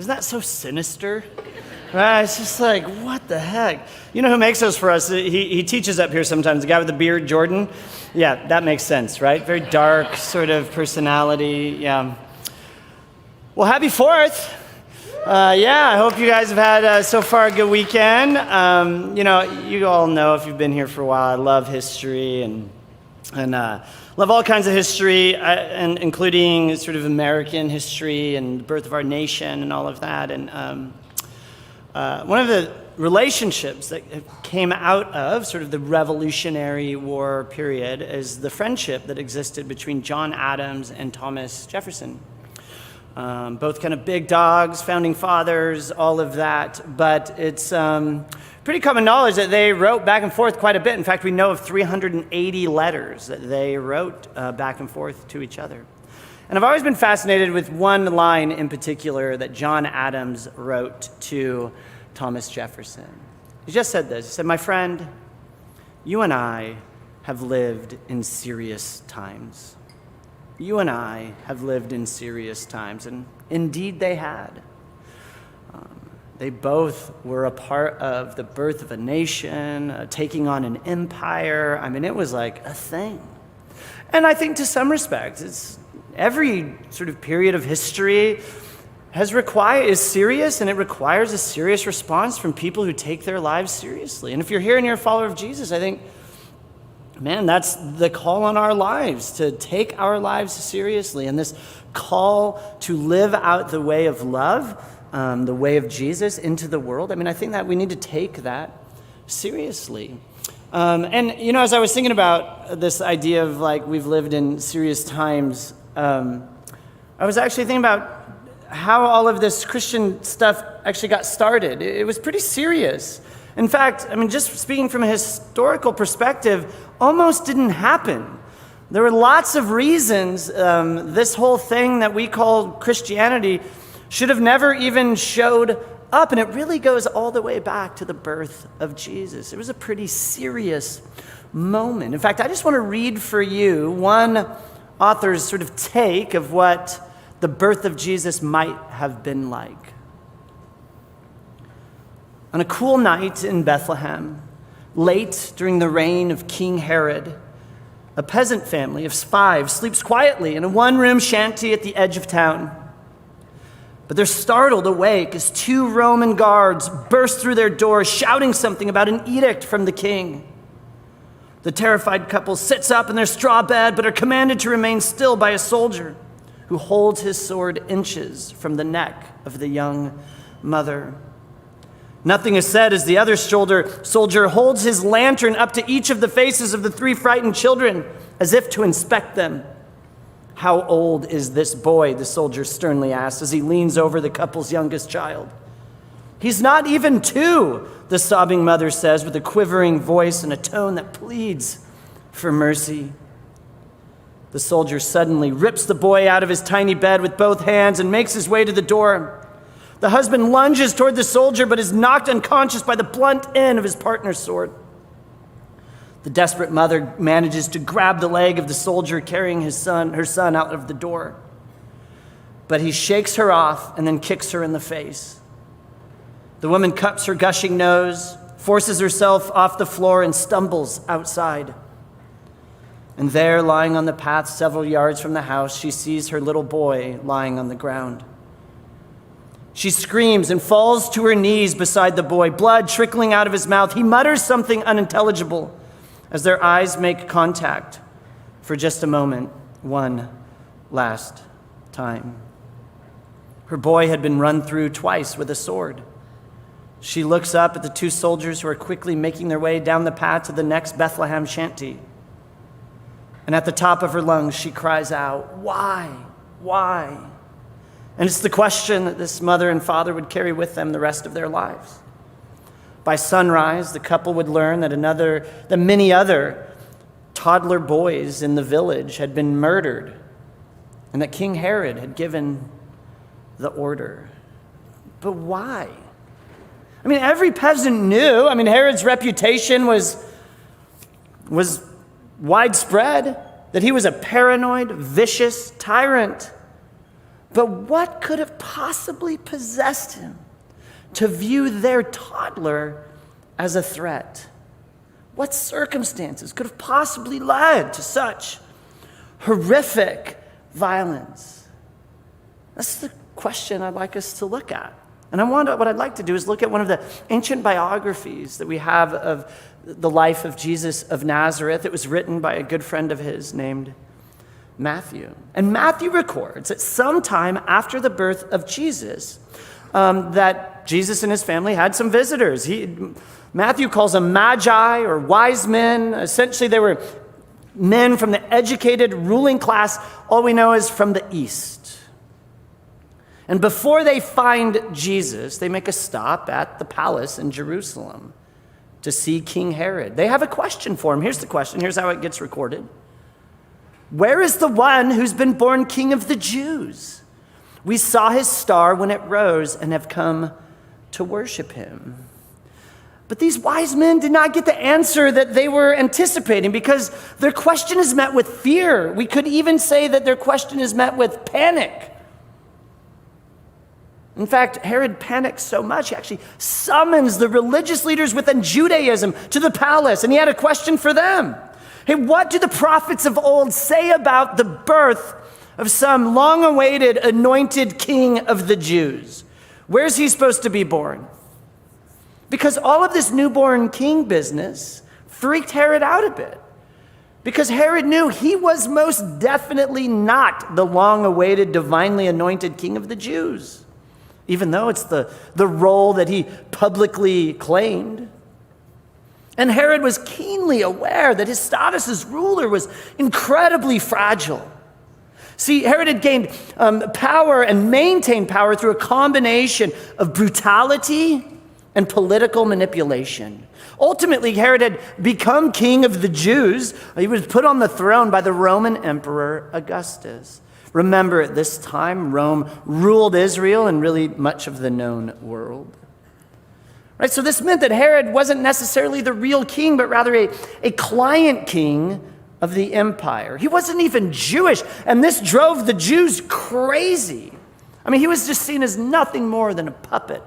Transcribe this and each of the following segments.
Isn't that so sinister? Right? It's just like, what the heck? You know who makes those for us? He teaches up here sometimes, the guy with the beard, Jordan. Yeah, that makes sense, right? Very dark sort of personality, yeah. Well, happy 4th. I hope you guys have had so far a good weekend. You all know if you've been here for a while, I love history and love all kinds of history, and including sort of American history and the birth of our nation and all of that. And one of the relationships that came out of sort of the Revolutionary War period is the friendship that existed between John Adams and Thomas Jefferson. Both kind of big dogs, founding fathers, all of that. But it's pretty common knowledge that they wrote back and forth quite a bit. In fact, we know of 380 letters that they wrote back and forth to each other. And I've always been fascinated with one line in particular that John Adams wrote to Thomas Jefferson. He just said this. He said, "My friend, you and I have lived in serious times. You and I have lived in serious times." And indeed they had. They both were a part of the birth of a nation, taking on an empire. I mean, it was like a thing. And I think to some respects, every sort of period of history is serious, and it requires a serious response from people who take their lives seriously. And if you're here and you're a follower of Jesus, I think, man, that's the call on our lives, to take our lives seriously. And this call to live out the way of love, the way of Jesus into the world, I mean, I think that we need to take that seriously. As I was thinking about this idea of like we've lived in serious times, I was actually thinking about how all of this Christian stuff actually got started. It was pretty serious. In fact, I mean, just speaking from a historical perspective, almost didn't happen. There were lots of reasons this whole thing that we call Christianity should have never even showed up, and it really goes all the way back to the birth of Jesus. It was a pretty serious moment. In fact, I just want to read for you one author's sort of take of what the birth of Jesus might have been like. On a cool night in Bethlehem, late during the reign of King Herod, a peasant family of 5 sleeps quietly in a one-room shanty at the edge of town. But they're startled awake as 2 Roman guards burst through their door, shouting something about an edict from the king. The terrified couple sits up in their straw bed, but are commanded to remain still by a soldier who holds his sword inches from the neck of the young mother. Nothing is said as the other soldier holds his lantern up to each of the faces of the 3 frightened children, as if to inspect them. "How old is this boy?" the soldier sternly asks as he leans over the couple's youngest child. "He's not even 2, the sobbing mother says with a quivering voice and a tone that pleads for mercy. The soldier suddenly rips the boy out of his tiny bed with both hands and makes his way to the door. The husband lunges toward the soldier, but is knocked unconscious by the blunt end of his partner's sword. The desperate mother manages to grab the leg of the soldier carrying her son out of the door. But he shakes her off and then kicks her in the face. The woman cups her gushing nose, forces herself off the floor, and stumbles outside. And there, lying on the path several yards from the house, she sees her little boy lying on the ground. She screams and falls to her knees beside the boy, blood trickling out of his mouth. He mutters something unintelligible as their eyes make contact for just a moment, one last time. Her boy had been run through twice with a sword. She looks up at the 2 soldiers who are quickly making their way down the path to the next Bethlehem shanty. And at the top of her lungs, she cries out, "Why? Why?" And it's the question that this mother and father would carry with them the rest of their lives. By sunrise, the couple would learn that many other toddler boys in the village had been murdered, and that King Herod had given the order. But why? I mean, every peasant knew. I mean, Herod's reputation was widespread, that he was a paranoid, vicious tyrant. But what could have possibly possessed him to view their toddler as a threat? What circumstances could have possibly led to such horrific violence? That's the question I'd like us to look at. And what I'd like to do is look at one of the ancient biographies that we have of the life of Jesus of Nazareth. It was written by a good friend of his named Matthew. And Matthew records that sometime after the birth of Jesus, that Jesus and his family had some visitors. Matthew calls them Magi, or wise men. Essentially, they were men from the educated ruling class. All we know is from the east. And before they find Jesus, they make a stop at the palace in Jerusalem to see King Herod. They have a question for him. Here's the question. Here's how it gets recorded. Where is the one who's been born King of the Jews? We saw his star when it rose and have come to worship him. But these wise men did not get the answer that they were anticipating, because their question is met with fear. We could even say that their question is met with panic. In fact, Herod panicked so much, he actually summons the religious leaders within Judaism to the palace, and he had a question for them. Hey, what do the prophets of old say about the birth of some long-awaited anointed king of the Jews? Where's he supposed to be born? Because all of this newborn king business freaked Herod out a bit. Because Herod knew he was most definitely not the long-awaited, divinely anointed king of the Jews, even though it's the role that he publicly claimed. And Herod was keenly aware that his status as ruler was incredibly fragile. See, Herod had gained power and maintained power through a combination of brutality and political manipulation. Ultimately, Herod had become king of the Jews. He was put on the throne by the Roman Emperor Augustus. Remember, at this time, Rome ruled Israel and really much of the known world. Right, so this meant that Herod wasn't necessarily the real king, but rather a client king of the empire. He wasn't even Jewish, and this drove the Jews crazy. I mean, he was just seen as nothing more than a puppet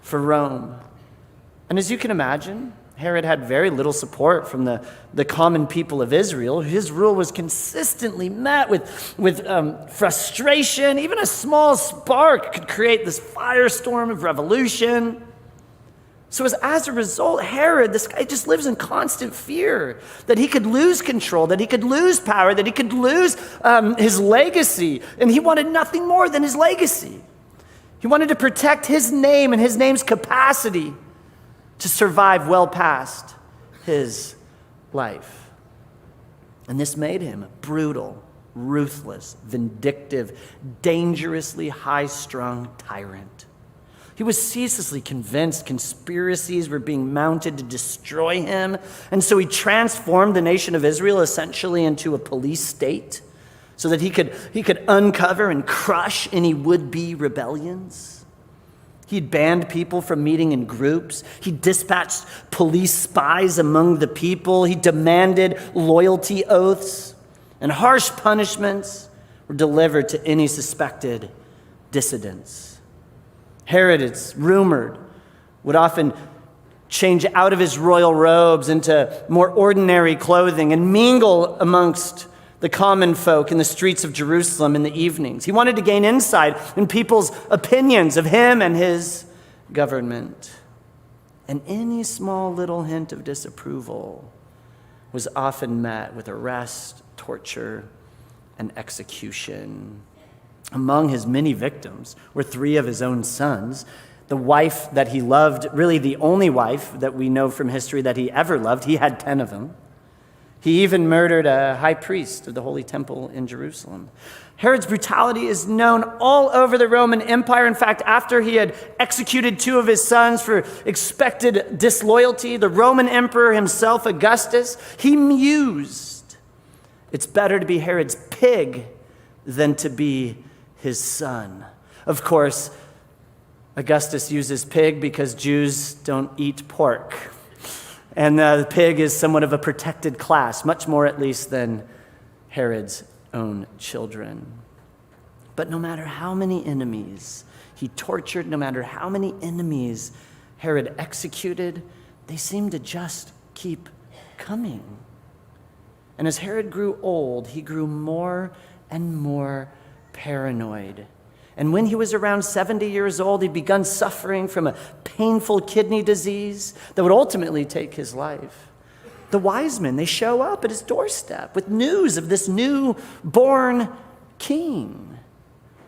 for Rome. And as you can imagine, Herod had very little support from the common people of Israel. His rule was consistently met with frustration. Even a small spark could create this firestorm of revolution. So as a result, Herod, this guy just lives in constant fear that he could lose control, that he could lose power, that he could lose his legacy. And he wanted nothing more than his legacy. He wanted to protect his name and his name's capacity to survive well past his life. And this made him a brutal, ruthless, vindictive, dangerously high-strung tyrant. He was ceaselessly convinced conspiracies were being mounted to destroy him, and so he transformed the nation of Israel essentially into a police state so that he could uncover and crush any would-be rebellions. He'd banned people from meeting in groups. He dispatched police spies among the people. He demanded loyalty oaths, and harsh punishments were delivered to any suspected dissidents. Herod, it's rumored, would often change out of his royal robes into more ordinary clothing and mingle amongst the common folk in the streets of Jerusalem in the evenings. He wanted to gain insight in people's opinions of him and his government. And any small little hint of disapproval was often met with arrest, torture, and execution. Among his many victims were 3 of his own sons. The wife that he loved, really the only wife that we know from history that he ever loved, he had 10 of them. He even murdered a high priest of the Holy Temple in Jerusalem. Herod's brutality is known all over the Roman Empire. In fact, after he had executed 2 of his sons for expected disloyalty, the Roman emperor himself, Augustus, he mused, it's better to be Herod's pig than to be his son. Of course, Augustus uses pig because Jews don't eat pork. And the pig is somewhat of a protected class, much more at least than Herod's own children. But no matter how many enemies he tortured, no matter how many enemies Herod executed, they seemed to just keep coming. And as Herod grew old, he grew more and more paranoid. And when he was around 70 years old, he'd begun suffering from a painful kidney disease that would ultimately take his life. The wise men, they show up at his doorstep with news of this newborn king.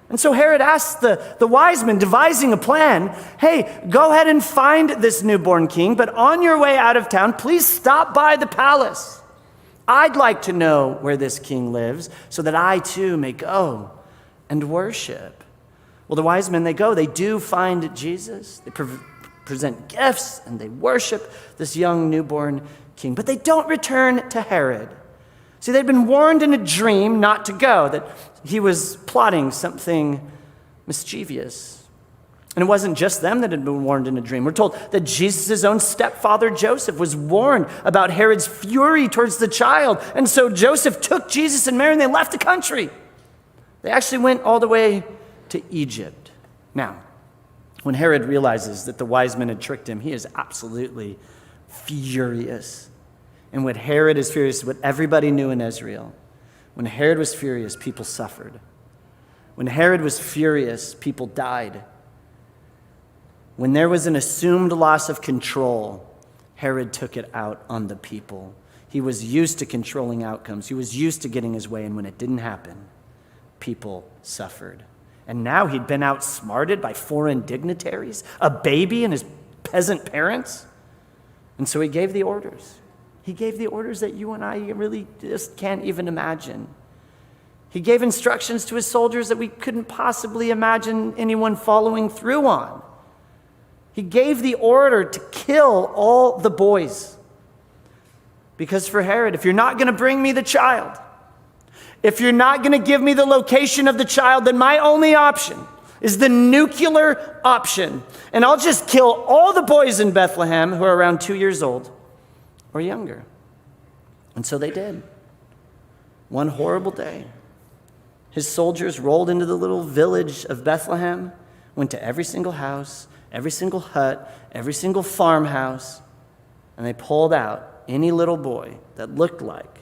And so Herod asks the wise men, devising a plan, hey, go ahead and find this newborn king, but on your way out of town, please stop by the palace. I'd like to know where this king lives so that I too may go and worship. Well, the wise men, they go. They do find Jesus. They present gifts and they worship this young newborn king. But they don't return to Herod. See, they'd been warned in a dream not to go, that he was plotting something mischievous. And it wasn't just them that had been warned in a dream. We're told that Jesus' own stepfather, Joseph, was warned about Herod's fury towards the child. And so Joseph took Jesus and Mary and they left the country. They actually went all the way to Egypt. Now, when Herod realizes that the wise men had tricked him, he is absolutely furious. And what Herod is furious, what everybody knew in Israel, when Herod was furious, people suffered. When Herod was furious, people died. When there was an assumed loss of control, Herod took it out on the people. He was used to controlling outcomes. He was used to getting his way, and when it didn't happen, people suffered. And now he'd been outsmarted by foreign dignitaries, a baby and his peasant parents. And so he gave the orders. He gave the orders that you and I really just can't even imagine. He gave instructions to his soldiers that we couldn't possibly imagine anyone following through on. He gave the order to kill all the boys. Because for Herod, if you're not going to bring me the child, if you're not going to give me the location of the child, then my only option is the nuclear option. And I'll just kill all the boys in Bethlehem who are around 2 years old or younger. And so they did. One horrible day, his soldiers rolled into the little village of Bethlehem, went to every single house, every single hut, every single farmhouse, and they pulled out any little boy that looked like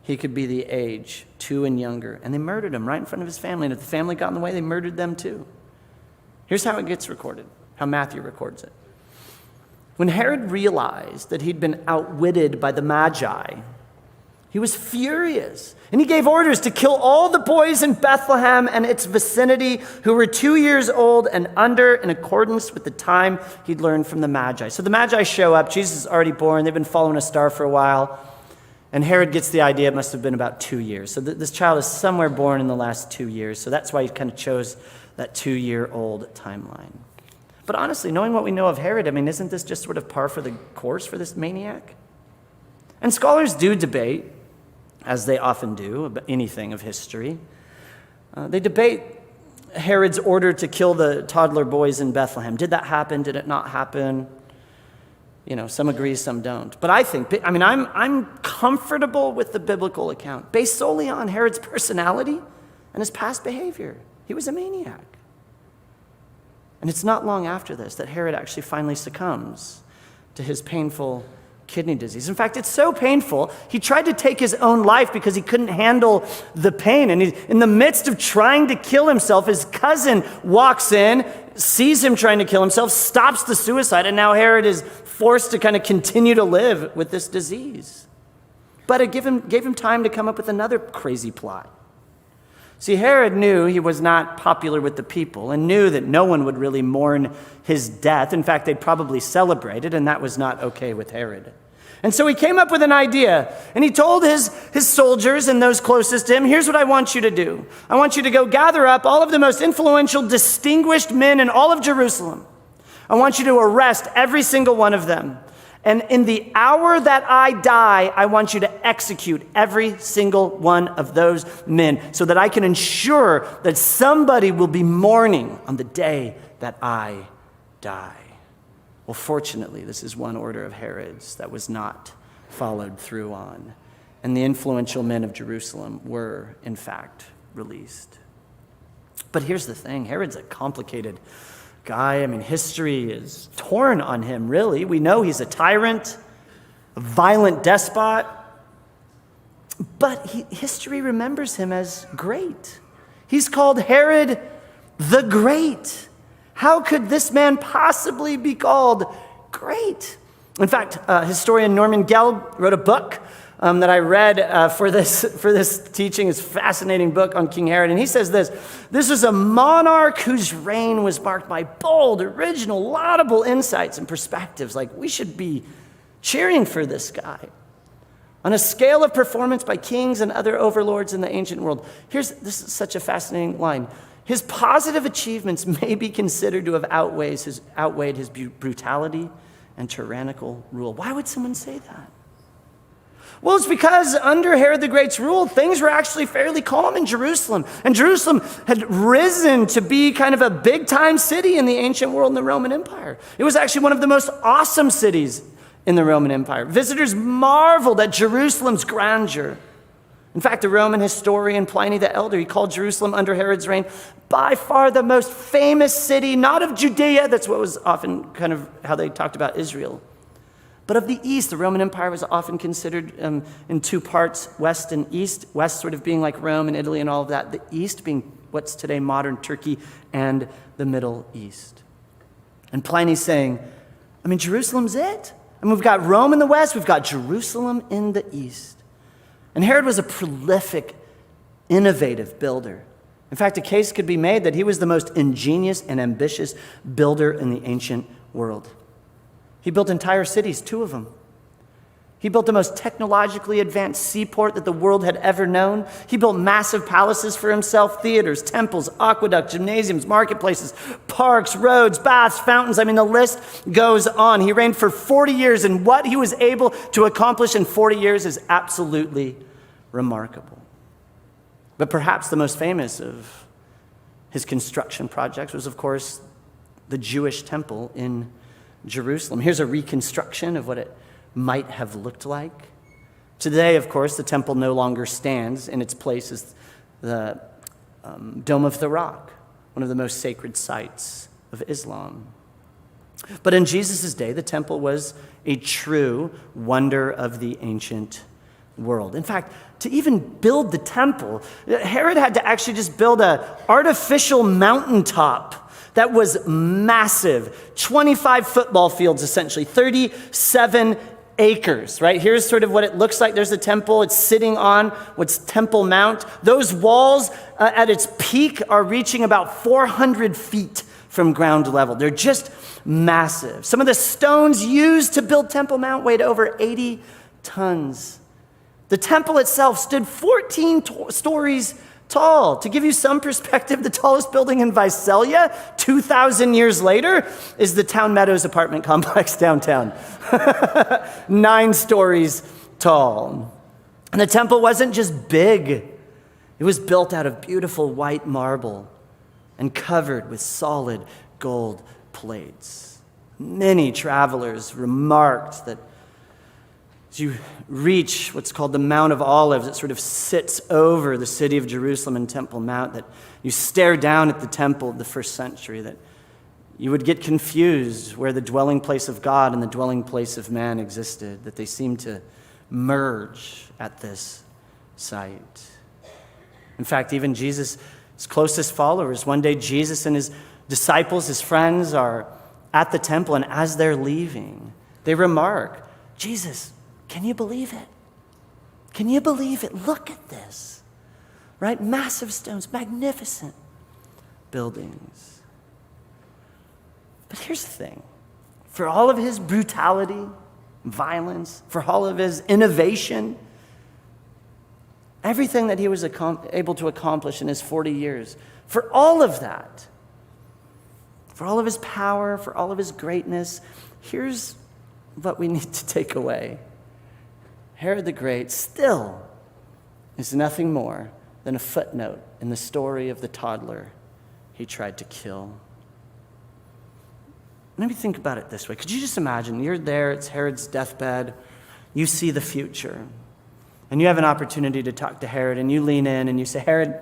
he could be the age 2 and younger, and they murdered him right in front of his family. And if the family got in the way, they murdered them too. Here's how it gets recorded, how Matthew records it. When Herod realized that he'd been outwitted by the Magi, he was furious, and he gave orders to kill all the boys in Bethlehem and its vicinity who were 2 years old and under, in accordance with the time he'd learned from the Magi. So the Magi show up. Jesus is already born. They've been following a star for a while, and Herod gets the idea it must have been about 2 years. So this child is somewhere born in the last 2 years, so that's why he kind of chose that 2-year-old timeline. But honestly, knowing what we know of Herod, isn't this just sort of par for the course for this maniac? And scholars do debate, as they often do, about anything of history. They debate Herod's order to kill the toddler boys in Bethlehem. Did that happen? Did it not happen? Some agree, some don't. But I think, I'm comfortable with the biblical account, based solely on Herod's personality and his past behavior. He was a maniac. And it's not long after this that Herod actually finally succumbs to his painful kidney disease. In fact, it's so painful, he tried to take his own life because he couldn't handle the pain. And in the midst of trying to kill himself, his cousin walks in, sees him trying to kill himself, stops the suicide, and now Herod is forced to kind of continue to live with this disease. But it gave him time to come up with another crazy plot. See, Herod knew he was not popular with the people and knew that no one would really mourn his death. In fact, they'd probably celebrate it, and that was not okay with Herod. And so he came up with an idea, and he told his soldiers and those closest to him, here's what I want you to do. I want you to go gather up all of the most influential, distinguished men in all of Jerusalem. I want you to arrest every single one of them. And in the hour that I die, I want you to execute every single one of those men so that I can ensure that somebody will be mourning on the day that I die. Well, fortunately, this is one order of Herod's that was not followed through on. And the influential men of Jerusalem were, in fact, released. But here's the thing, Herod's a complicated guy. I mean, history is torn on him, really. We know he's a tyrant, a violent despot, but history remembers him as great. He's called Herod the Great. How could this man possibly be called great? In fact, historian Norman Gell wrote a book that I read for this teaching. It's a fascinating book on King Herod. And he says this is a monarch whose reign was marked by bold, original, laudable insights and perspectives. Like, we should be cheering for this guy. On a scale of performance by kings and other overlords in the ancient world. This is such a fascinating line. His positive achievements may be considered to have outweighed his brutality and tyrannical rule. Why would someone say that? Well, it's because under Herod the Great's rule, things were actually fairly calm in Jerusalem. And Jerusalem had risen to be kind of a big-time city in the ancient world in the Roman Empire. It was actually one of the most awesome cities in the Roman Empire. Visitors marveled at Jerusalem's grandeur. In fact, the Roman historian Pliny the Elder, he called Jerusalem under Herod's reign by far the most famous city, not of Judea, that's what was often kind of how they talked about Israel, but of the East. The Roman Empire was often considered in two parts, West and East. West sort of being like Rome and Italy and all of that. The East being what's today modern Turkey and the Middle East. And Pliny's saying, Jerusalem's it. We've got Rome in the West, we've got Jerusalem in the East. And Herod was a prolific, innovative builder. In fact, a case could be made that he was the most ingenious and ambitious builder in the ancient world. He built entire cities, 2 of them. He built the most technologically advanced seaport that the world had ever known. He built massive palaces for himself, theaters, temples, aqueducts, gymnasiums, marketplaces, parks, roads, baths, fountains. The list goes on. He reigned for 40 years, and what he was able to accomplish in 40 years is absolutely remarkable. But perhaps the most famous of his construction projects was, of course, the Jewish temple in Jerusalem. Here's a reconstruction of what it might have looked like. Today, of course, the temple no longer stands. In its place is the Dome of the Rock, one of the most sacred sites of Islam. But in Jesus' day, the temple was a true wonder of the ancient world. In fact, to even build the temple, Herod had to actually just build an artificial mountaintop that was massive. 25 football fields, essentially, 37 acres, right? Here's sort of what it looks like. There's the temple. It's sitting on what's Temple Mount. Those walls at its peak are reaching about 400 feet from ground level. They're just massive. Some of the stones used to build Temple Mount weighed over 80 tons. The temple itself stood 14 stories tall. To give you some perspective, the tallest building in Visalia, 2,000 years later, is the Town Meadows apartment complex downtown. 9 stories tall. And the temple wasn't just big. It was built out of beautiful white marble and covered with solid gold plates. Many travelers remarked that as you reach what's called the Mount of Olives, it sort of sits over the city of Jerusalem and Temple Mount, that you stare down at the temple of the first century, that you would get confused where the dwelling place of God and the dwelling place of man existed, that they seemed to merge at this site. In fact, even Jesus' closest followers, one day Jesus and his disciples, his friends, are at the temple, and as they're leaving, they remark, Jesus, can you believe it? Can you believe it? Look at this, right? Massive stones, magnificent buildings. But here's the thing. For all of his brutality, violence, for all of his innovation, everything that he was able to accomplish in his 40 years, for all of that, for all of his power, for all of his greatness, here's what we need to take away. Herod the Great still is nothing more than a footnote in the story of the toddler he tried to kill. Maybe think about it this way. Could you just imagine, you're there, it's Herod's deathbed, you see the future, and you have an opportunity to talk to Herod, and you lean in and you say, Herod,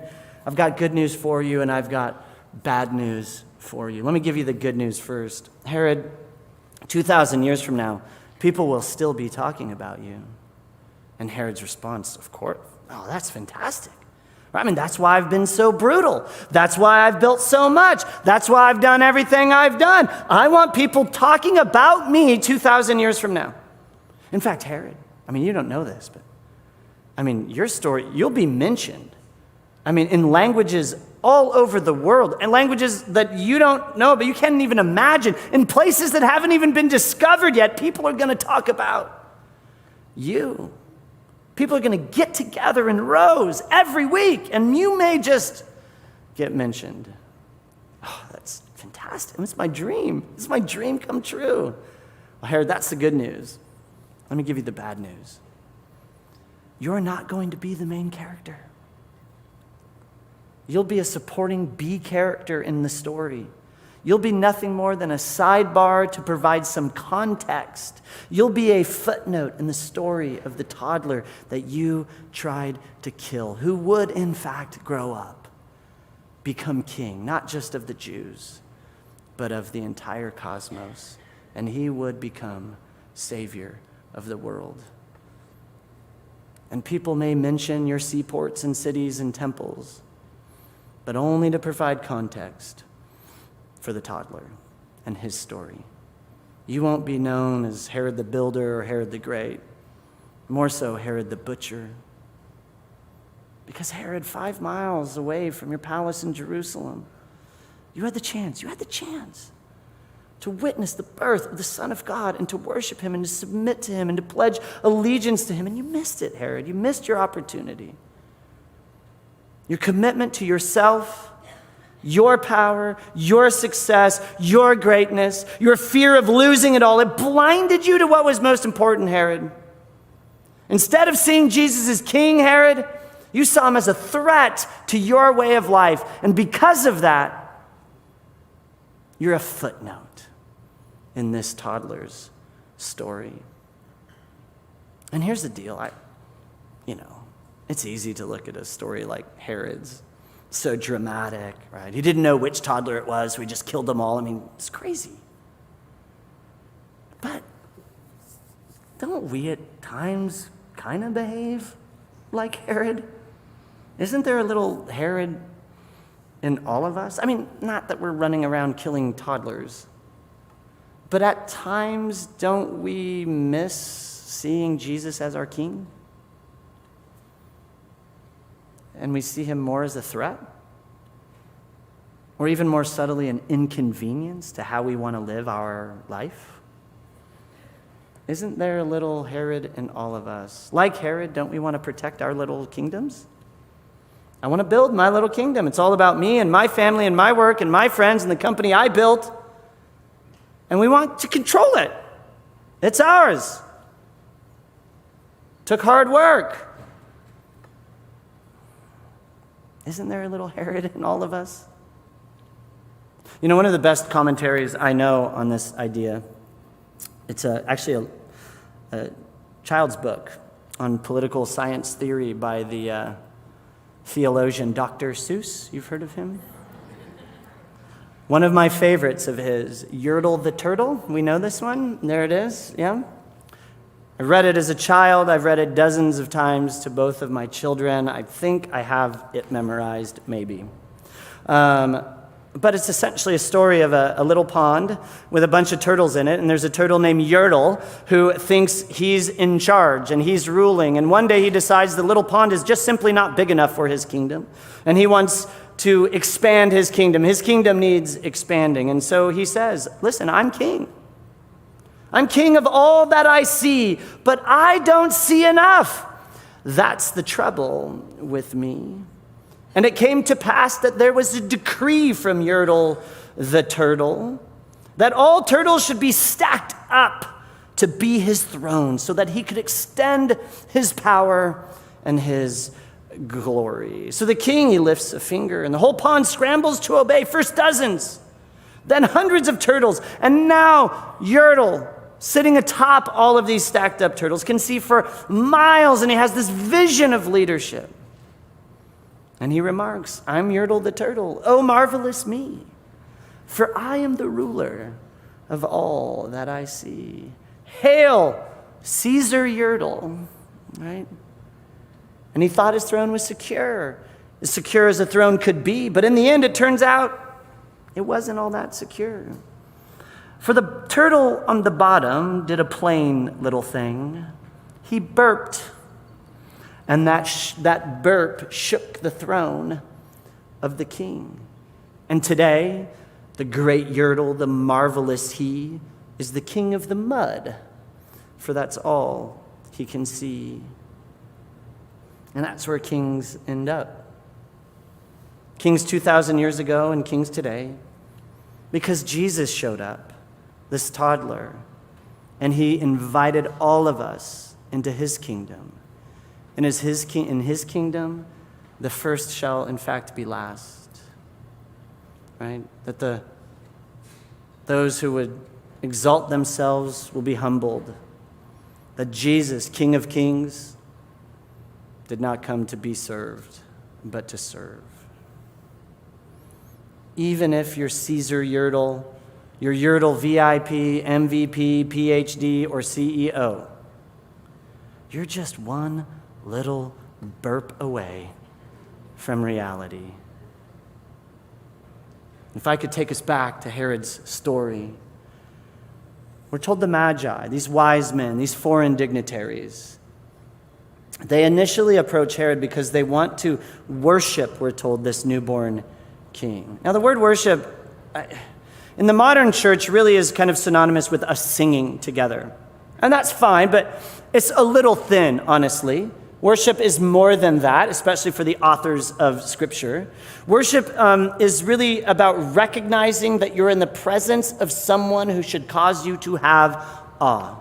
I've got good news for you, and I've got bad news for you. Let me give you the good news first. Herod, 2,000 years from now, people will still be talking about you. And Herod's response, of course, oh, that's fantastic. I mean, that's why I've been so brutal. That's why I've built so much. That's why I've done everything I've done. I want people talking about me 2,000 years from now. In fact, Herod, I mean, you don't know this, but I mean, your story, you'll be mentioned. I mean, in languages all over the world, and languages that you don't know, but you can't even imagine, in places that haven't even been discovered yet, people are going to talk about you. People are going to get together in rows every week, and you may just get mentioned. Oh, that's fantastic. It's my dream. It's my dream come true. Well, Herod, that's the good news. Let me give you the bad news. You're not going to be the main character. You'll be a supporting B character in the story. You'll be nothing more than a sidebar to provide some context. You'll be a footnote in the story of the toddler that you tried to kill, who would, in fact, grow up, become king, not just of the Jews, but of the entire cosmos. And he would become savior of the world. And people may mention your seaports and cities and temples, but only to provide context for the toddler and his story. You won't be known as Herod the Builder or Herod the Great, more so Herod the Butcher. Because Herod, 5 miles away from your palace in Jerusalem, you had the chance to witness the birth of the Son of God and to worship him and to submit to him and to pledge allegiance to him. And you missed it, Herod. You missed your opportunity. Your commitment to yourself, your power, your success, your greatness, your fear of losing it all, it blinded you to what was most important, Herod. Instead of seeing Jesus as king, Herod, you saw him as a threat to your way of life. And because of that, you're a footnote in this toddler's story. And here's the deal. It's easy to look at a story like Herod's. So dramatic, right? He didn't know which toddler it was, so he just killed them all. I mean, it's crazy. But don't we at times kind of behave like Herod? Isn't there a little Herod in all of us? I mean, not that we're running around killing toddlers, but at times don't we miss seeing Jesus as our king? And we see him more as a threat? Or even more subtly, an inconvenience to how we want to live our life? Isn't there a little Herod in all of us? Like Herod, don't we want to protect our little kingdoms? I want to build my little kingdom. It's all about me and my family and my work and my friends and the company I built. And we want to control it. It's ours. Took hard work. Isn't there a little Herod in all of us? One of the best commentaries I know on this idea, it's actually a child's book on political science theory by the theologian Dr. Seuss. You've heard of him? One of my favorites of his, Yertle the Turtle. We know this one? There it is, yeah? I read it as a child. I've read it dozens of times to both of my children. I think I have it memorized, maybe. But it's essentially a story of a little pond with a bunch of turtles in it, and there's a turtle named Yertle who thinks he's in charge and he's ruling. And one day he decides the little pond is just simply not big enough for his kingdom, and he wants to expand his kingdom. His kingdom needs expanding, and so he says, listen, I'm king. I'm king of all that I see, but I don't see enough. That's the trouble with me. And it came to pass that there was a decree from Yertle the Turtle that all turtles should be stacked up to be his throne so that he could extend his power and his glory. So the king, he lifts a finger, and the whole pond scrambles to obey. First dozens, then hundreds of turtles, and now Yertle, sitting atop all of these stacked up turtles, can see for miles, and he has this vision of leadership. And he remarks, I'm Yertle the Turtle. Oh, marvelous me, for I am the ruler of all that I see. Hail, Caesar Yertle, right? And he thought his throne was secure as a throne could be. But in the end, it turns out it wasn't all that secure. For the turtle on the bottom did a plain little thing. He burped, and that burp shook the throne of the king. And today, the great Yertle, the marvelous he, is the king of the mud, for that's all he can see. And that's where kings end up. Kings 2,000 years ago and kings today, because Jesus showed up, this toddler, and he invited all of us into his kingdom. And in his kingdom, the first shall in fact be last. Right? That those who would exalt themselves will be humbled. That Jesus, King of Kings, did not come to be served, but to serve. Even if you're Caesar Yertle, you're Yertle VIP, MVP, PhD, or CEO, you're just one little burp away from reality. If I could take us back to Herod's story, we're told the Magi, these wise men, these foreign dignitaries, they initially approach Herod because they want to worship, we're told, this newborn king. Now, the word worship in the modern church really is kind of synonymous with us singing together. And that's fine, but it's a little thin, honestly. Worship is more than that, especially for the authors of Scripture. Worship is really about recognizing that you're in the presence of someone who should cause you to have awe.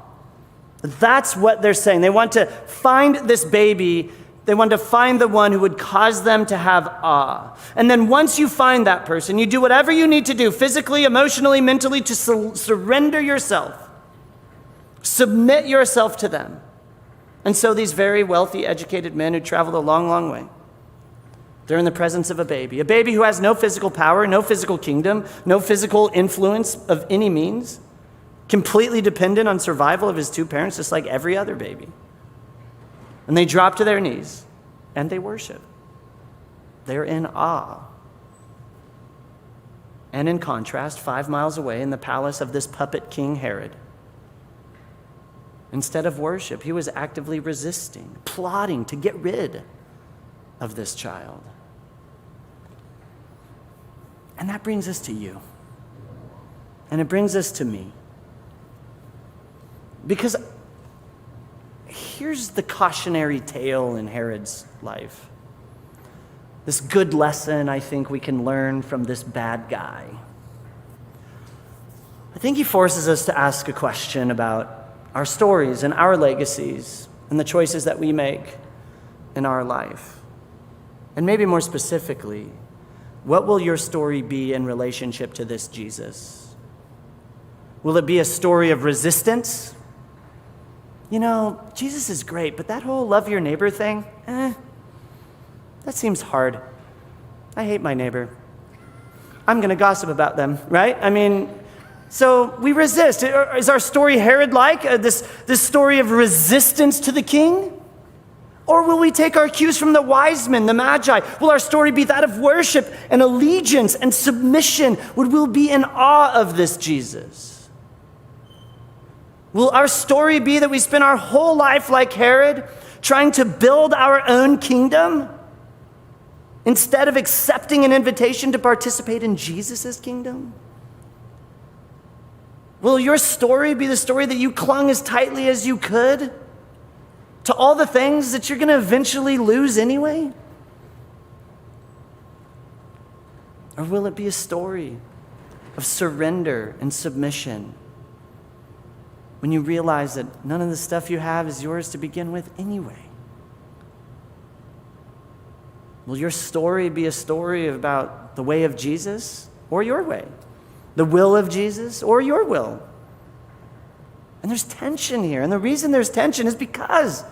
That's what they're saying. They want to find this baby. They want to find the one who would cause them to have awe. And then once you find that person, you do whatever you need to do, physically, emotionally, mentally, to surrender yourself. Submit yourself to them. And so these very wealthy, educated men who traveled a long, long way, they're in the presence of a baby who has no physical power, no physical kingdom, no physical influence of any means, completely dependent on survival of his two parents, just like every other baby. And they drop to their knees and they worship. They're in awe. And in contrast, 5 miles away in the palace of this puppet king Herod, instead of worship, he was actively resisting, plotting to get rid of this child. And that brings us to you. And it brings us to me. Because here's the cautionary tale in Herod's life. This good lesson I think we can learn from this bad guy. I think he forces us to ask a question about our stories and our legacies and the choices that we make in our life. And maybe more specifically, what will your story be in relationship to this Jesus? Will it be a story of resistance? You know, Jesus is great, but that whole love your neighbor thing, that seems hard. I hate my neighbor. I'm going to gossip about them, right? I mean, so we resist. Is our story Herod-like, this story of resistance to the king? Or will we take our cues from the wise men, the Magi? Will our story be that of worship and allegiance and submission? Would we be in awe of this Jesus? Will our story be that we spend our whole life like Herod, trying to build our own kingdom, instead of accepting an invitation to participate in Jesus' kingdom? Will your story be the story that you clung as tightly as you could to all the things that you're going to eventually lose anyway? Or will it be a story of surrender and submission when you realize that none of the stuff you have is yours to begin with anyway? Will your story be a story about the way of Jesus or your way? The will of Jesus or your will? And there's tension here. And the reason there's tension is because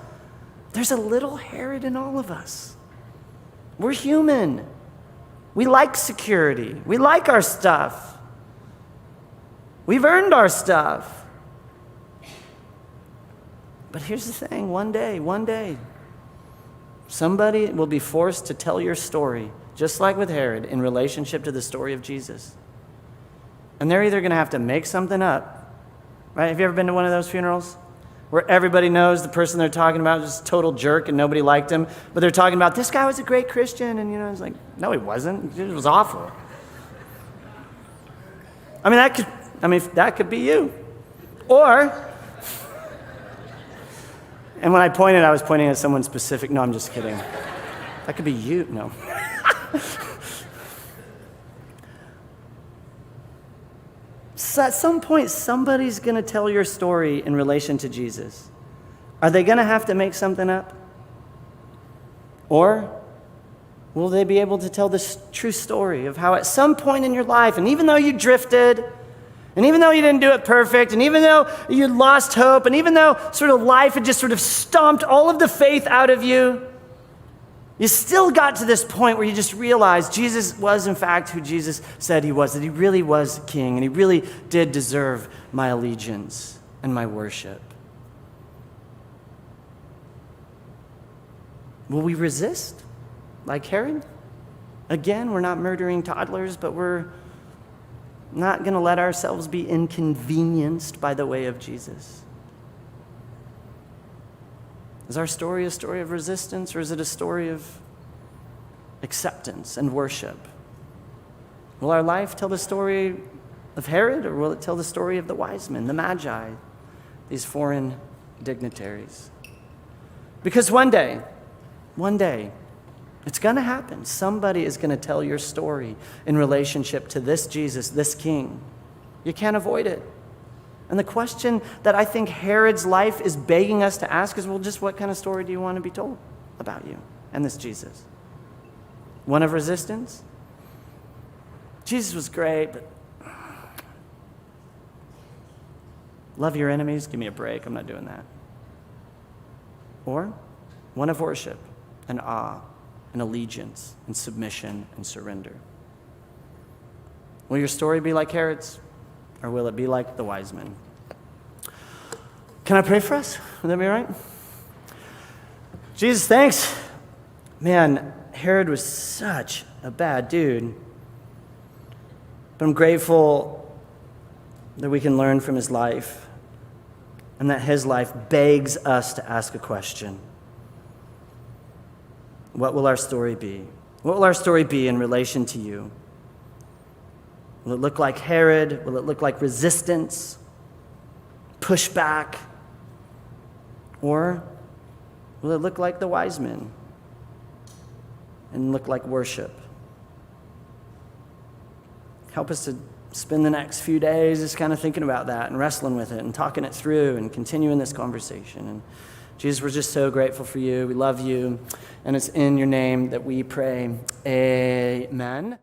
there's a little Herod in all of us. We're human. We like security. We like our stuff. We've earned our stuff. But here's the thing, one day, somebody will be forced to tell your story, just like with Herod, in relationship to the story of Jesus. And they're either going to have to make something up, right? Have you ever been to one of those funerals? Where everybody knows the person they're talking about is just a total jerk and nobody liked him, but they're talking about, this guy was a great Christian, and it's like, no, he wasn't. It was awful. That could be you. Or, and when I pointed, I was pointing at someone specific. No, I'm just kidding. That could be you. No. So at some point, somebody's going to tell your story in relation to Jesus. Are they going to have to make something up? Or will they be able to tell this true story of how at some point in your life, and even though you drifted, and even though you didn't do it perfect, and even though you lost hope, and even though sort of life had just sort of stomped all of the faith out of you, you still got to this point where you just realized Jesus was, in fact, who Jesus said he was, that he really was king, and he really did deserve my allegiance and my worship. Will we resist like Herod? Again, we're not murdering toddlers, but we're not going to let ourselves be inconvenienced by the way of Jesus. Is our story a story of resistance, or is it a story of acceptance and worship? Will our life tell the story of Herod, or will it tell the story of the wise men, the Magi, these foreign dignitaries? Because one day, it's going to happen. Somebody is going to tell your story in relationship to this Jesus, this king. You can't avoid it. And the question that I think Herod's life is begging us to ask is, well, just what kind of story do you want to be told about you and this Jesus? One of resistance? Jesus was great, but love your enemies? Give me a break. I'm not doing that. Or one of worship and awe and allegiance and submission and surrender. Will your story be like Herod's? Or will it be like the wise men? Can I pray for us? Would that be all right? Jesus, thanks. Man, Herod was such a bad dude. But I'm grateful that we can learn from his life, and that his life begs us to ask a question. What will our story be? What will our story be in relation to you? Will it look like Herod? Will it look like resistance, pushback? Or will it look like the wise men and look like worship? Help us to spend the next few days just kind of thinking about that and wrestling with it and talking it through and continuing this conversation. And Jesus, we're just so grateful for you. We love you. And it's in your name that we pray. Amen.